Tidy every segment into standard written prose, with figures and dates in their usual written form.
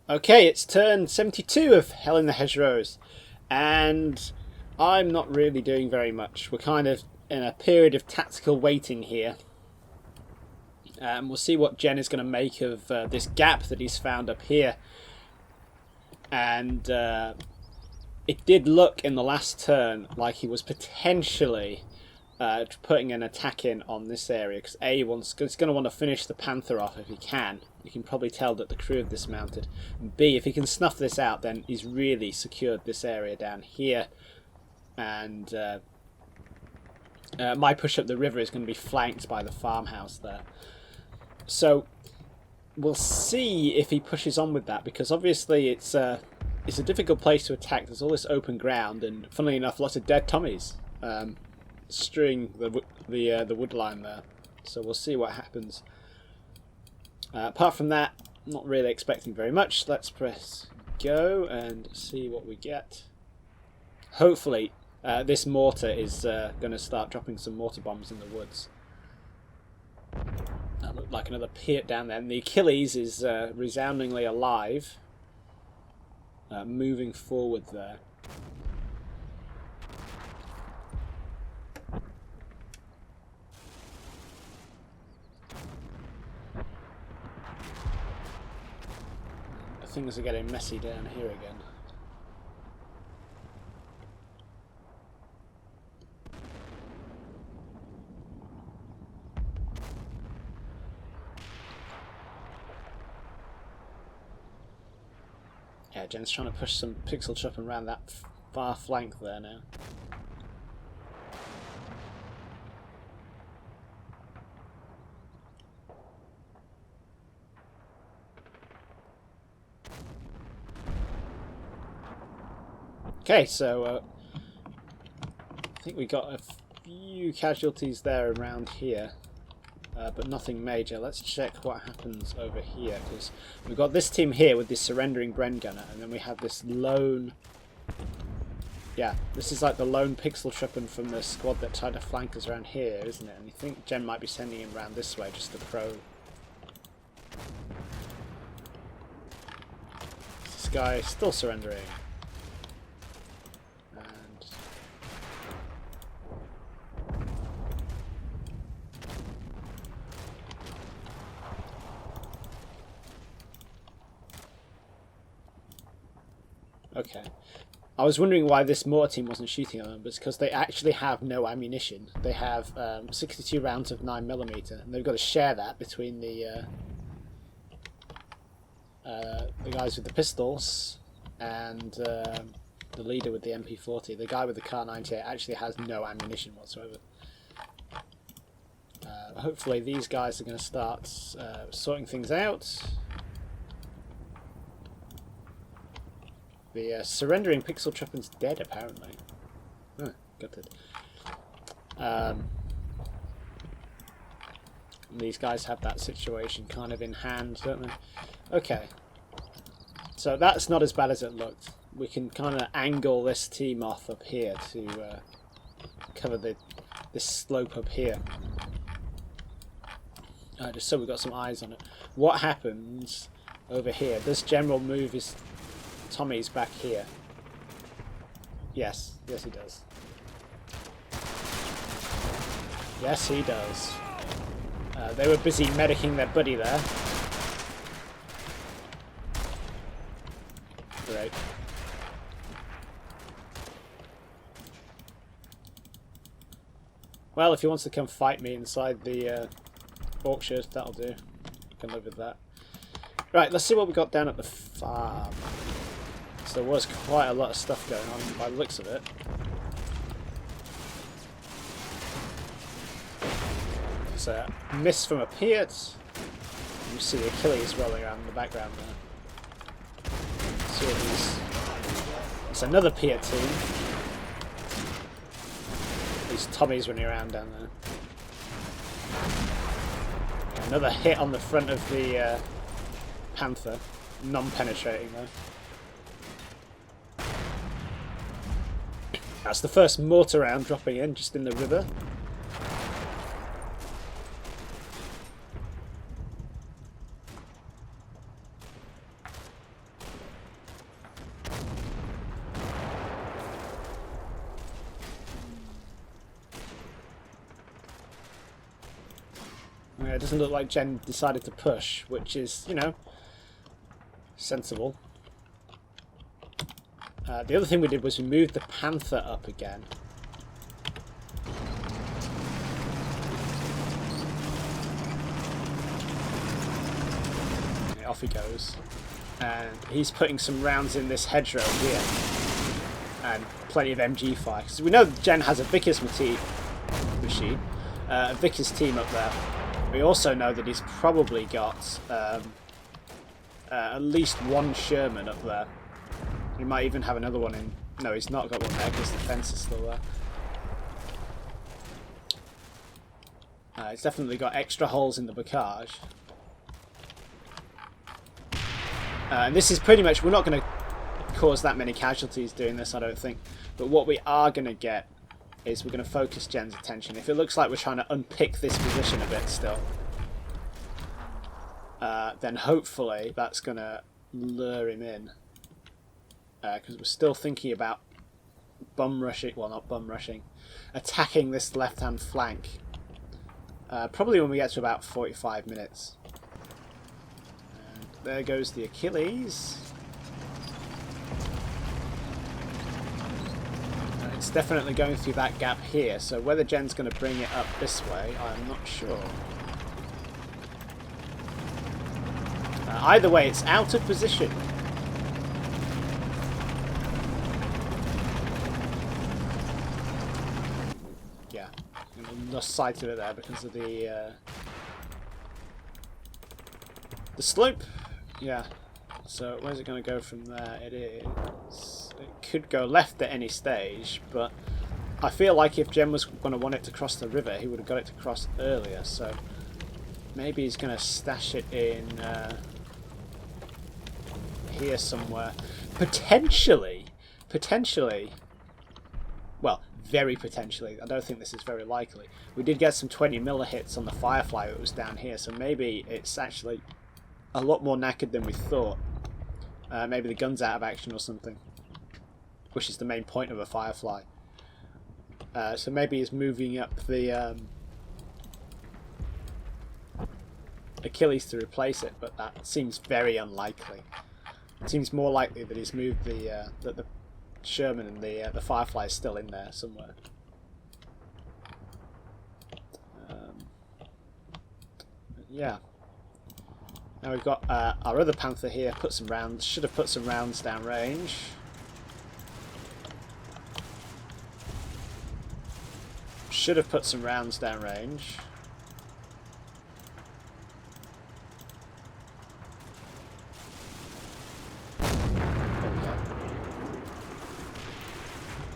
Okay, it's turn 72 of Hell in the Hedgerows, and I'm not really doing very much. We're kind of in a period of tactical waiting here. We'll see what Jen is going to make of this gap that he's found up here. And it did look in the last turn like he was potentially putting an attack in on this area, because he's going to want to finish the Panther off if he can. You can probably tell that the crew have dismounted. And B, if he can snuff this out, then he's really secured this area down here. And my push up the river is going to be flanked by the farmhouse there. So we'll see if he pushes on with that, because obviously it's a difficult place to attack. There's all this open ground, and funnily enough, lots of dead Tommies strewing the wood line there. So we'll see what happens. Apart from that, not really expecting very much. Let's press go and see what we get. Hopefully this mortar is going to start dropping some mortar bombs in the woods. That looked like another pier down there. And the Achilles is resoundingly alive, moving forward there. Things are getting messy down here again. Yeah, Jen's trying to push some pixel chopping around that far flank there now. Okay, so I think we got a few casualties there around here, but nothing major. Let's check what happens over here, because we've got this team here with this surrendering Bren gunner, and then we have this lone... Yeah, this is like the lone pixel trippin from the squad that tried to flank us around here, isn't it? And you think Jen might be sending him around this way just to probe. This guy is still surrendering. Okay. I was wondering why this mortar team wasn't shooting on them, but it's because they actually have no ammunition. They have 62 rounds of 9mm, and they've got to share that between the guys with the pistols and the leader with the MP40. The guy with the Kar 98 actually has no ammunition whatsoever. Hopefully these guys are going to start sorting things out. The surrendering pixel trippin's dead, apparently. Oh, got it. These guys have that situation kind of in hand, don't they? Okay. So that's not as bad as it looked. We can kind of angle this team off up here to cover this slope up here. Just so we've got some eyes on it. What happens over here? Does General move his Tommy's back here? Yes, yes he does. Yes he does. They were busy medicing their buddy there. Great. Well, if he wants to come fight me inside the orchard, that'll do. I can live with that. Right, let's see what we got down at the farm. So there was quite a lot of stuff going on by the looks of it. It's a miss from up here. You see the Achilles rolling around in the background there. See what these... It's another Piat team. These Tommies running around down there. Another hit on the front of the Panther. Non-penetrating though. That's the first mortar round dropping in, just in the river. It doesn't look like Jen decided to push, which is, you know, sensible. The other thing we did was we moved the Panther up again. Okay, off he goes. And he's putting some rounds in this hedgerow here. And plenty of MG fire. Because we know Jen has a Vickers machine. A Vickers team up there. We also know that he's probably got at least one Sherman up there. He might even have another one in... No, he's not got one there because the fence is still there. He's definitely got extra holes in the Bocage. And this is pretty much... We're not going to cause that many casualties doing this, I don't think. But what we are going to get is we're going to focus Jen's attention. If it looks like we're trying to unpick this position a bit still, then hopefully that's going to lure him in. Because we're still thinking about bum rushing, well, not bum rushing, attacking this left-hand flank. Probably when we get to about 45 minutes. And there goes the Achilles. It's definitely going through that gap here, so whether Jen's going to bring it up this way, I'm not sure. Either way, it's out of position. Yeah, I lost sight of it there because of the slope. Yeah, so where's it going to go from there? It could go left at any stage, but I feel like if Jen was going to want it to cross the river, he would have got it to cross earlier, so maybe he's going to stash it in here somewhere. Potentially, well, very potentially, I don't think this is very likely. We did get some 20mm hits on the Firefly that was down here, so maybe it's actually a lot more knackered than we thought. Maybe the gun's out of action or something, which is the main point of a Firefly. So maybe he's moving up the Achilles to replace it, but that seems very unlikely. It seems more likely that he's moved that the Sherman and the Firefly is still in there somewhere. Yeah. Now we've got our other Panther here. Put some rounds. Should have put some rounds down range. Should have put some rounds down range.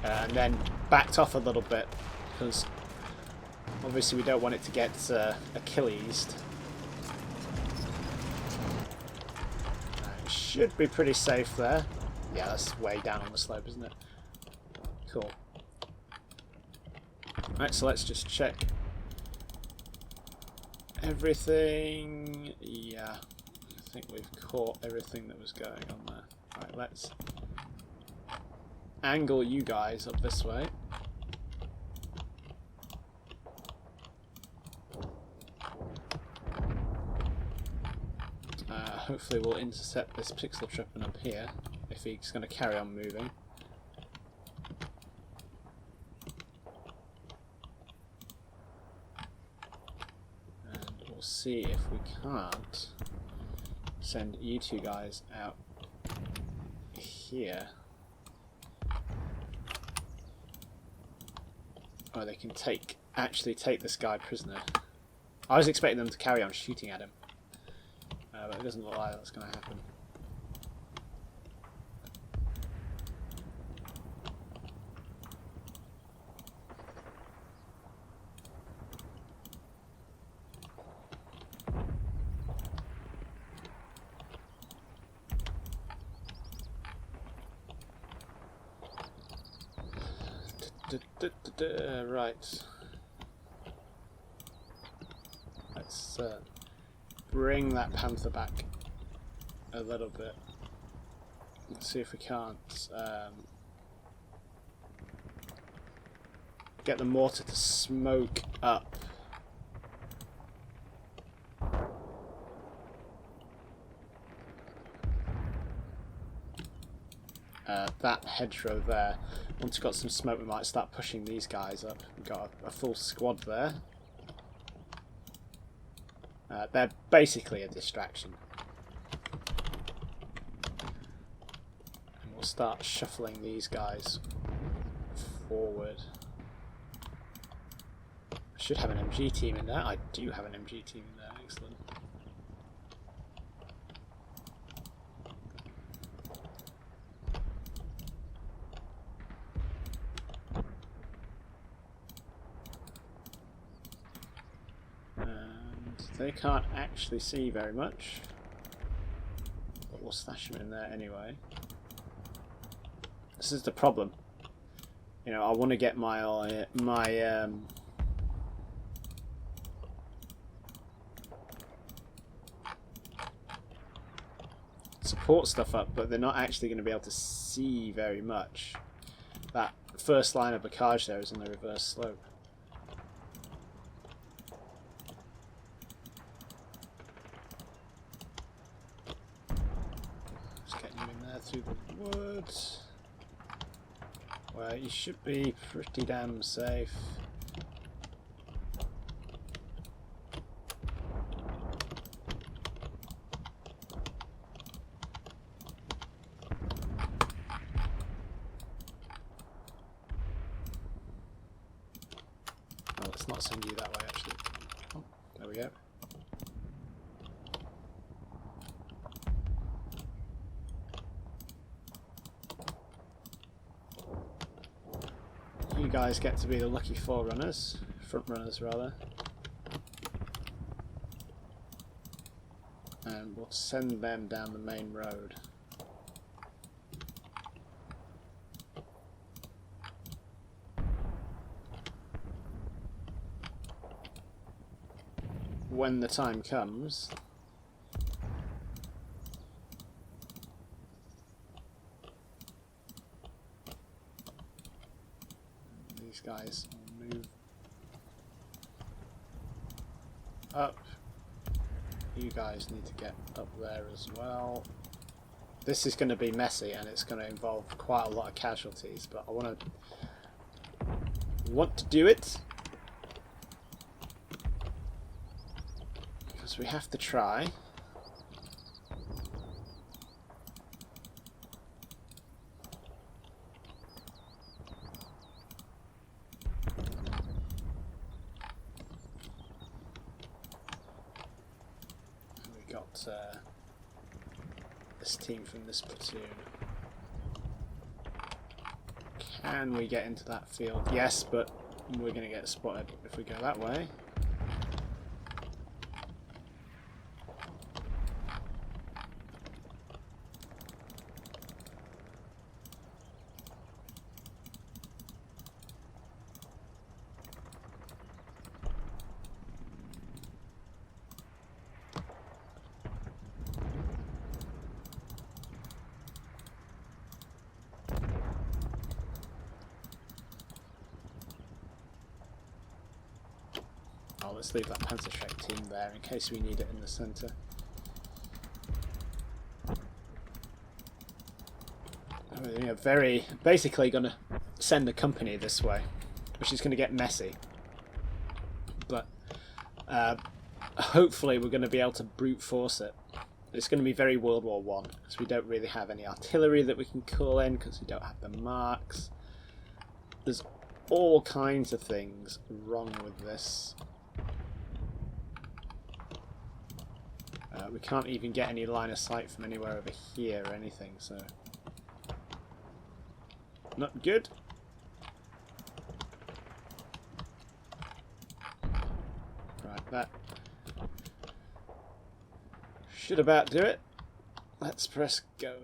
And then backed off a little bit because obviously we don't want it to get Achillesed. Should be pretty safe there. Yeah, that's way down on the slope, isn't it? Cool. Right, so let's just check everything. Yeah, I think we've caught everything that was going on there. Right, let's angle you guys up this way. Hopefully we'll intercept this pixel tripping up here if he's going to carry on moving. And we'll see if we can't send you two guys out here. Oh, they can actually take this guy prisoner. I was expecting them to carry on shooting at him. But it doesn't look like that's going to happen. Right. Let's bring that Panther back a little bit. Let's see if we can't get the mortar to smoke up that hedgerow there. Once we've got some smoke, we might start pushing these guys up. We've got a full squad there. They're basically a distraction. And we'll start shuffling these guys forward. I should have an MG team in there. I do have an MG team in there. Excellent. They can't actually see very much, but we'll stash them in there anyway. This is the problem. You know, I want to get my support stuff up, but they're not actually going to be able to see very much. That first line of Bocage there is on the reverse slope. Through the woods, where you should be pretty damn safe. Oh, let's not send you that way actually. Oh, there we go. You guys get to be the lucky forerunners, front runners rather, and we'll send them down the main road. When the time comes, guys will move up. You guys need to get up there as well. This is going to be messy and it's going to involve quite a lot of casualties, but I want to do it because we have to try. This team from this platoon. Can we get into that field? Yes, but we're going to get spotted if we go that way. Let's leave that Panzerschreck team there in case we need it in the centre. We're basically going to send the company this way, which is going to get messy. But hopefully we're going to be able to brute force it. It's going to be very World War I because we don't really have any artillery that we can call in because we don't have the marks. There's all kinds of things wrong with this. We can't even get any line of sight from anywhere over here or anything, so not good. Right, that should about do it. Let's press go.